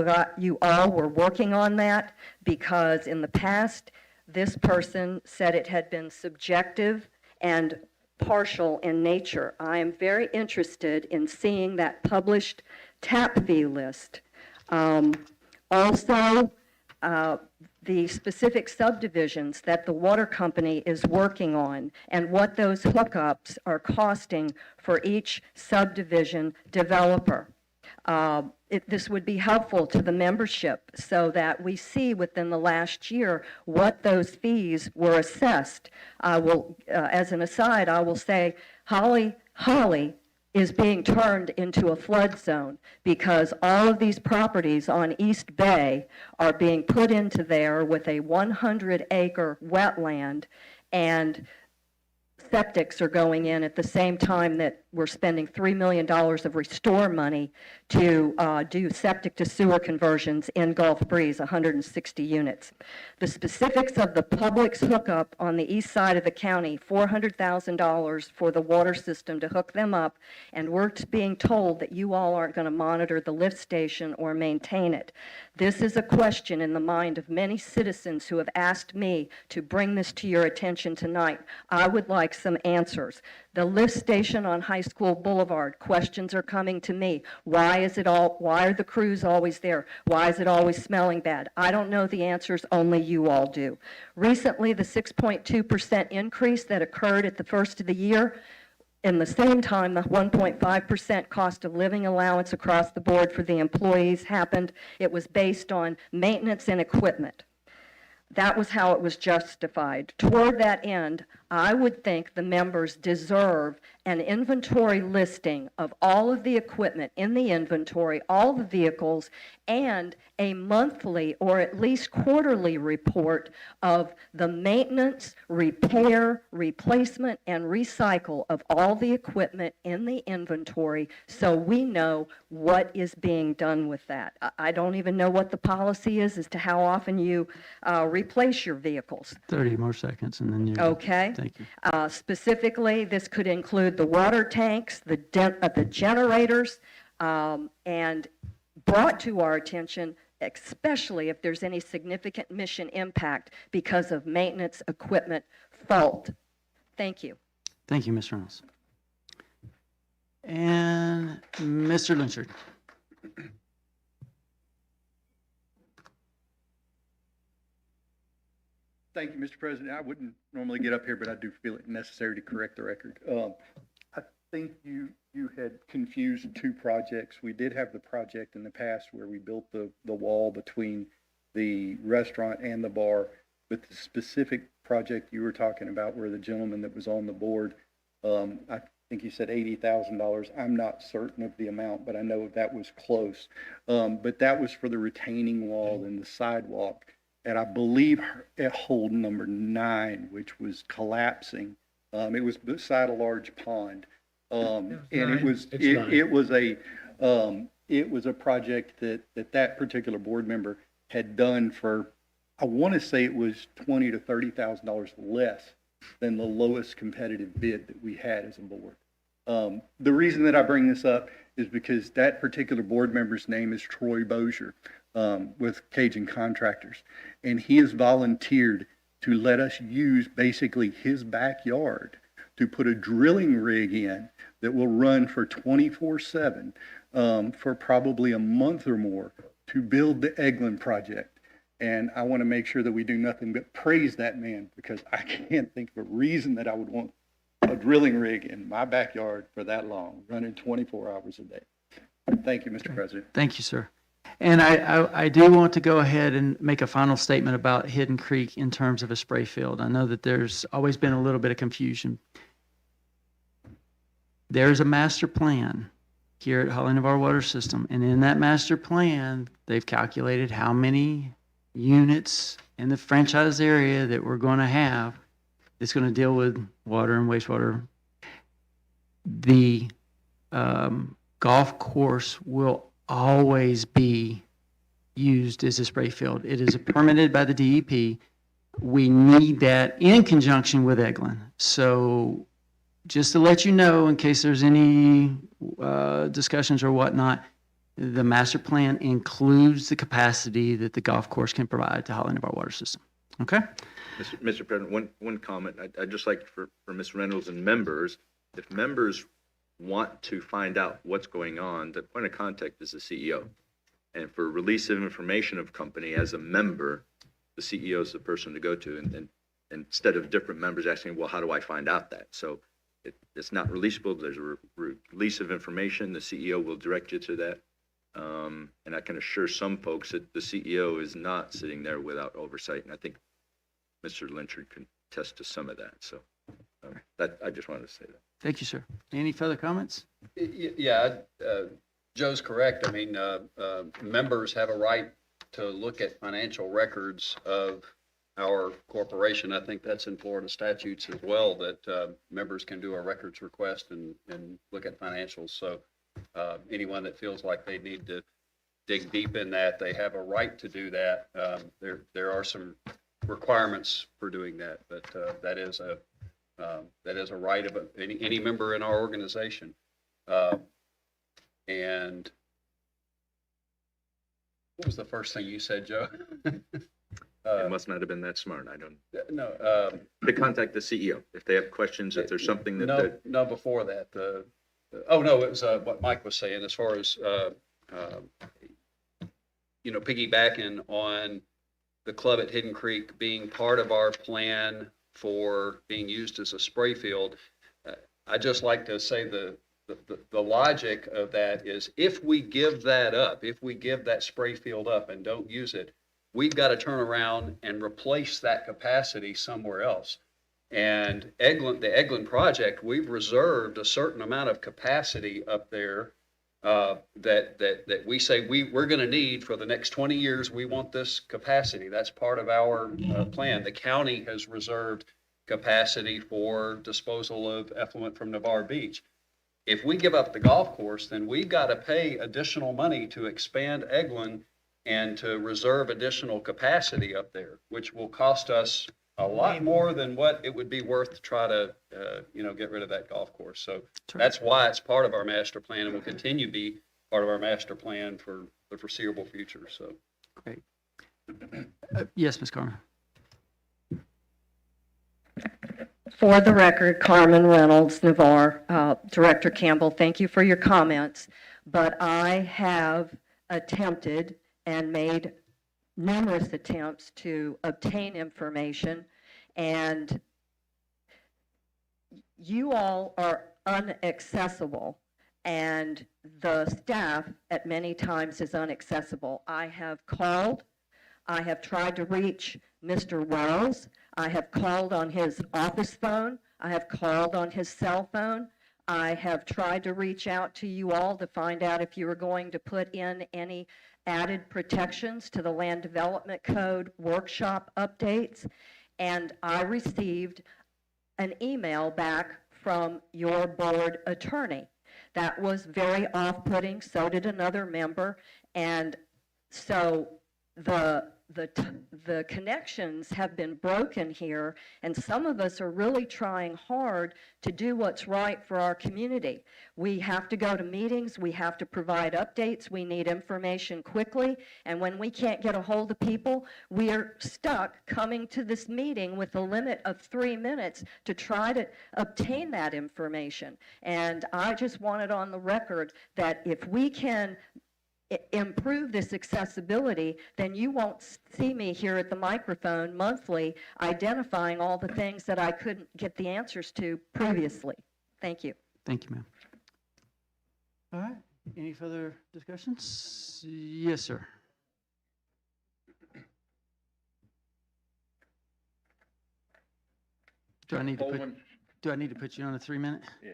all were working on that because in the past, this person said it had been subjective and partial in nature. I am very interested in seeing that published tap fee list. Also, the specific subdivisions that the water company is working on and what those hookups are costing for each subdivision developer. This would be helpful to the membership so that we see within the last year what those fees were assessed. I will, as an aside, I will say Holly is being turned into a flood zone because all of these properties on East Bay are being put into there with a 100-acre wetland, and septics are going in at the same time that we're spending $3 million of restore money to do septic to sewer conversions in Gulf Breeze, 160 units. The specifics of the public's hookup on the east side of the county, $400,000 for the water system to hook them up, and we're being told that you all aren't going to monitor the lift station or maintain it. This is a question in the mind of many citizens who have asked me to bring this to your attention tonight. I would like some answers. The lift station on High School Boulevard, questions are coming to me. Why are the crews always there? Why is it always smelling bad? I don't know the answers, only you all do. Recently, the 6.2% increase that occurred at the first of the year, in the same time, the 1.5% cost of living allowance across the board for the employees happened. It was based on maintenance and equipment. That was how it was justified. Toward that end, I would think the members deserve an inventory listing of all of the equipment in the inventory, all the vehicles, and a monthly or at least quarterly report of the maintenance, repair, replacement, and recycle of all the equipment in the inventory so we know what is being done with that. I don't even know what the policy is as to how often you replace your vehicles. 30 more seconds and then you're. Okay. Thank you. Specifically, this could include the water tanks, the generators, and brought to our attention, especially if there's any significant mission impact because of maintenance equipment fault. Thank you. Thank you, Ms. Reynolds. And Mr. Lynchard. Thank you, Mr. President. I wouldn't normally get up here, but I do feel it necessary to correct the record. I think you had confused two projects. We did have the project in the past where we built the wall between the restaurant and the bar, but the specific project you were talking about where the gentleman that was on the board, I think you said $80,000. I'm not certain of the amount, but I know that was close. But that was for the retaining wall and the sidewalk. And I believe at hole number 9, which was collapsing, it was beside a large pond. And it was a project that particular board member had done for, I want to say it was $20,000 to $30,000 less than the lowest competitive bid that we had as a board. The reason that I bring this up is because that particular board member's name is Troy Bozier. With Cajun Contractors, and he has volunteered to let us use basically his backyard to put a drilling rig in that will run for 24/7 for probably a month or more to build the Eglin project. And I want to make sure that we do nothing but praise that man, because I can't think of a reason that I would want a drilling rig in my backyard for that long, running 24 hours a day. Thank you, Mr. President. Thank you, sir. And I do want to go ahead and make a final statement about Hidden Creek in terms of a spray field. I know that there's always been a little bit of confusion. There's a master plan here at Holly Navarre Water System, and in that master plan, they've calculated how many units in the franchise area that we're going to have that's going to deal with water and wastewater. The golf course will always be used as a spray field. It is permitted by the DEP. We need that in conjunction with Eglin. So just to let you know, in case there's any discussions or whatnot, the master plan includes the capacity that the golf course can provide to Holly Navarre Water System. Okay? Mr. President, one comment. I'd just like for Ms. Reynolds and members, if members want to find out what's going on, the point of contact is the CEO. And for release of information of company as a member, the CEO is the person to go to, and instead of different members asking, well, how do I find out that? So it's not releasable. There's a release of information. The CEO will direct you to that. And I can assure some folks that the CEO is not sitting there without oversight. And I think Mr. Lynchard can attest to some of that. So that I just wanted to say that. Thank you, sir. Any further comments? Yeah, Joe's correct. I mean, members have a right to look at financial records of our corporation. I think that's in Florida statutes as well, that members can do a records request and look at financials. So Anyone that feels like they need to dig deep in that, they have a right to do that. There are some requirements for doing that, but that is a right of any member in our organization. And what was the first thing you said, Joe? It must not have been that smart. I don't. No. To contact the CEO if they have questions, if there's something that. No, before that. Oh, no, it was what Mike was saying as far as, piggybacking on the club at Hidden Creek being part of our plan for being used as a spray field. I just like to say the logic of that is if we give that up, if we give that spray field up and don't use it, we've got to turn around and replace that capacity somewhere else. And the Eglin project, we've reserved a certain amount of capacity up there that we say we're going to need for the next 20 years. We want this capacity. That's part of our plan. The county has reserved capacity for disposal of effluent from Navarre Beach. If we give up the golf course, then we've got to pay additional money to expand Eglin and to reserve additional capacity up there, which will cost us a lot more than what it would be worth to try to, get rid of that golf course. So that's why it's part of our master plan and will continue to be part of our master plan for the foreseeable future. So. Great. Yes, Ms. Carmen. For the record, Carmen Reynolds, Navarre. Director Campbell, thank you for your comments, but I have attempted and made numerous attempts to obtain information, and you all are inaccessible, and the staff at many times is inaccessible. I have called, I have tried to reach Mr. Wells, I have called on his office phone, I have called on his cell phone, I have tried to reach out to you all to find out if you were going to put in any added protections to the Land Development Code workshop updates, and I received an email back from your board attorney. That was very off-putting, so did another member, and so the connections have been broken here, and some of us are really trying hard to do what's right for our community. We have to go to meetings, we have to provide updates, we need information quickly, and when we can't get a hold of people, we are stuck coming to this meeting with a limit of 3 minutes to try to obtain that information. And I just want it on the record that if we can improve this accessibility, then you won't see me here at the microphone monthly identifying all the things that I couldn't get the answers to previously. Thank you. Thank you, ma'am. All right, any further discussions? Yes, sir. Do I need to put you on a 3-minute? Yeah.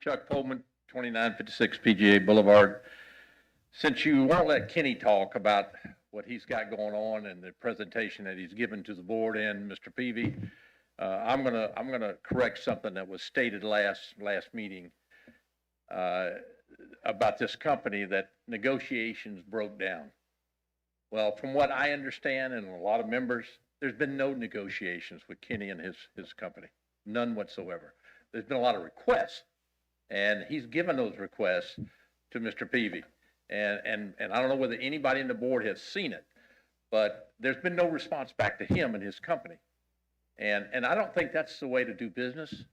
Chuck Pullman, 2956 PGA Boulevard. Since you won't let Kenny talk about what he's got going on and the presentation that he's given to the board and Mr. Peavy, I'm gonna correct something that was stated last meeting about this company, that negotiations broke down. Well, from what I understand and a lot of members, there's been no negotiations with Kenny and his company, none whatsoever. There's been a lot of requests, and he's given those requests to Mr. Peavy. And I don't know whether anybody in the board has seen it, but there's been no response back to him and his company. And I don't think that's the way to do business.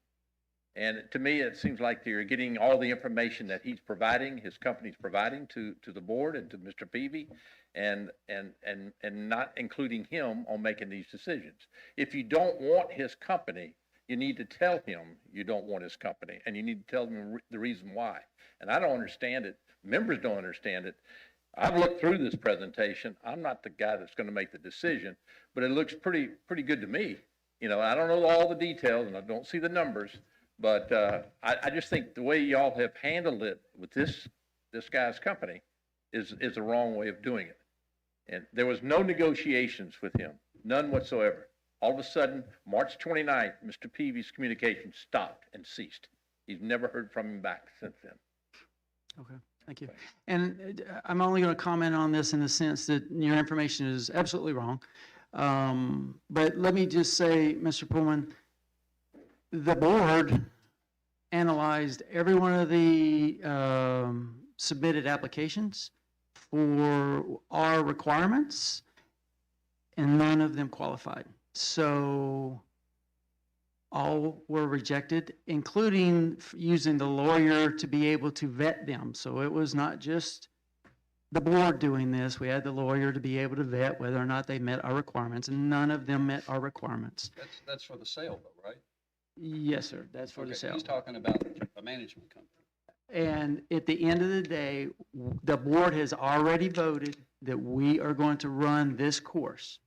And to me, it seems like you're getting all the information that he's providing, his company's providing to the board and to Mr. Peavy, and not including him on making these decisions. If you don't want his company, you need to tell him you don't want his company, and you need to tell him the reason why. And I don't understand it. Members don't understand it. I've looked through this presentation. I'm not the guy that's going to make the decision, but it looks pretty good to me. I don't know all the details and I don't see the numbers, but I just think the way y'all have handled it with this guy's company is the wrong way of doing it. And there was no negotiations with him, none whatsoever. All of a sudden, March 29th, Mr. Peavy's communication stopped and ceased. He's never heard from him back since then. Okay. Thank you. And I'm only going to comment on this in the sense that your information is absolutely wrong. But let me just say, Mr. Pullman, the board analyzed every one of the submitted applications for our requirements, and none of them qualified. So all were rejected, including using the lawyer to be able to vet them. So it was not just the board doing this. We had the lawyer to be able to vet whether or not they met our requirements, and none of them met our requirements. That's for the sale though, right? Yes, sir, that's for the Okay, sale. he's talking about a management company. And at the end of the day, the board has already voted that we are going to run this course.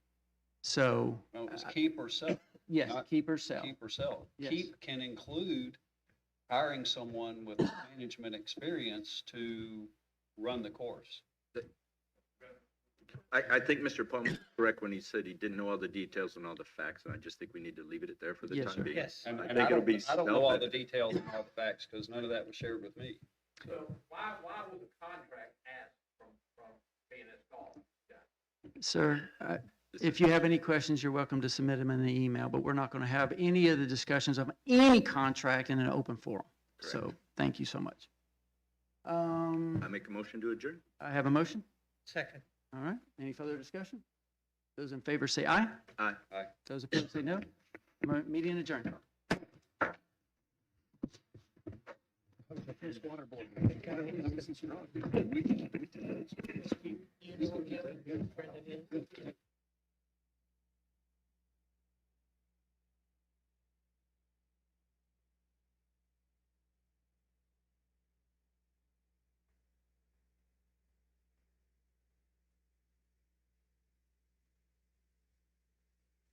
So, No, it was keep or sell. yes, Not keep or sell. Keep or sell. Yes. Keep can include hiring someone with management experience to run the course. I think Mr. Palmer was correct when he said he didn't know all the details and all the facts, and I just think we need to leave it there for the Yes, time sir. being. Yes. And I and think it'll be I don't know all the self-evident. details and all the facts because none of that was shared with me. So why was the contract asked from being installed? Sir, if you have any questions, you're welcome to submit them in the email, but we're not going to have any of the discussions of any contract in an open forum. So, thank you so much. I make a motion to adjourn. I have a motion. Second. All right. Any further discussion? Those in favor say aye. Aye. Aye. Those opposed say no. Meeting adjourned. We